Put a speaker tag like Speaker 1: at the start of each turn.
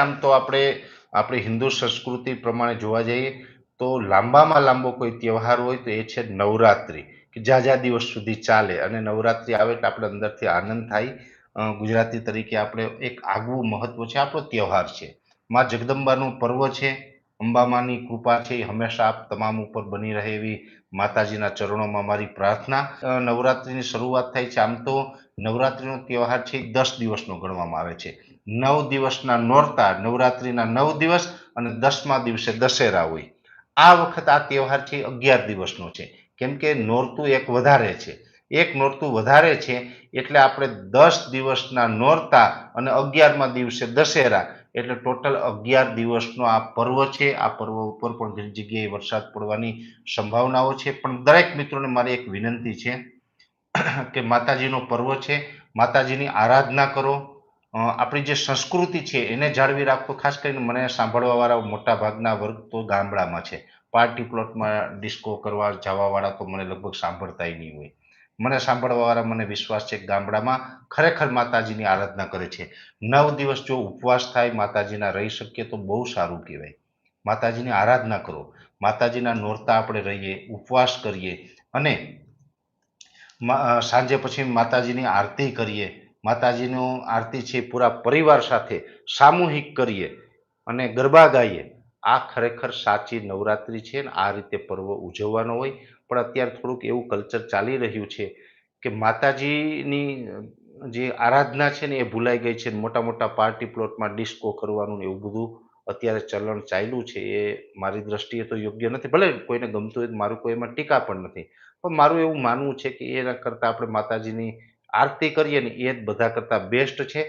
Speaker 1: આમ તો આપણી હિન્દુ સંસ્કૃતિ પ્રમાણે જોવા જઈએ તો લાંબામાં લાંબો કોઈ તહેવાર હોય તો એ છે નવરાત્રિ, કે જ્યાં દિવસ સુધી ચાલે. અને નવરાત્રિ આવે એટલે આપણે અંદરથી આનંદ થાય. ગુજરાતી તરીકે આપણે એક આગવું મહત્વ છે, આપણો તહેવાર છે. માં જગદંબાનું પર્વ છે. અંબામાની કૃપા છે એ હંમેશા આપ તમામ ઉપર બની રહે એવી માતાજીના ચરણોમાં મારી પ્રાર્થના. નવરાત્રિની શરૂઆત થાય છે. આમ તો નવરાત્રિનો તહેવાર છે એ 10 દિવસનો ગણવામાં આવે છે. 9 દિવસના નોરતા, નવરાત્રિના 9 દિવસ, અને 10મા દિવસે દશેરા હોય. આ વખત આ તહેવાર છે 11 દિવસનો છે, કેમ કે નોરતું એક વધારે છે. એક નોરતું વધારે છે એટલે આપણે 10 દિવસના નોરતા અને 11મા દિવસે દશેરા, એટલે ટોટલ 11 દિવસનો આ પર્વ છે. આ પર્વ ઉપર પણ ઘણી જગ્યાએ વરસાદ પડવાની સંભાવનાઓ છે. પણ દરેક મિત્રોને મારી એક વિનંતી છે કે માતાજીનો પર્વ છે, માતાજીની આરાધના કરો. આપણી જે સંસ્કૃતિ છે એને જાળવી રાખો. ખાસ કરીને મને સાંભળવાવાળા મોટા ભાગના વર્ગ તો ગામડામાં છે. પાર્ટી પ્લોટમાં ડિસ્કો કરવા જવાવાળા તો મને લગભગ સાંભળતાય નહીં હોય. મને સાંભળવાવાળા, મને વિશ્વાસ છે કે ગામડામાં ખરેખર માતાજીની આરાધના કરે છે. 9 દિવસ જો ઉપવાસ થાય, માતાજીના રહી શકીએ તો બહુ સારું કહેવાય. માતાજીની આરાધના કરો, માતાજીના નોરતા આપણે રહીએ, ઉપવાસ કરીએ, અને સાંજે પછી માતાજીની આરતી કરીએ. માતાજીનો આરતી છે પૂરા પરિવાર સાથે સામૂહિક કરીએ અને ગરબા ગાઈએ. આ ખરેખર સાચી નવરાત્રિ છે ને આ રીતે પર્વ ઉજવવાનો હોય. પણ અત્યારે થોડુંક એવું કલ્ચર ચાલી રહ્યું છે કે માતાજીની જે આરાધના છે ને એ ભૂલાઈ ગઈ છે. મોટા મોટા પાર્ટી પ્લોટમાં ડિસ્કો કરવાનું ને એવું બધું અત્યારે ચલણ ચાલ્યું છે. એ મારી દ્રષ્ટિએ તો યોગ્ય નથી. ભલે કોઈને ગમતું હોય તો મારું કોઈ એમાં ટીકા પણ નથી, પણ મારું એવું માનવું છે કે એના કરતાં આપણે માતાજીની આરતી કરીએ ને એ જ બધા કરતાં બેસ્ટ છે.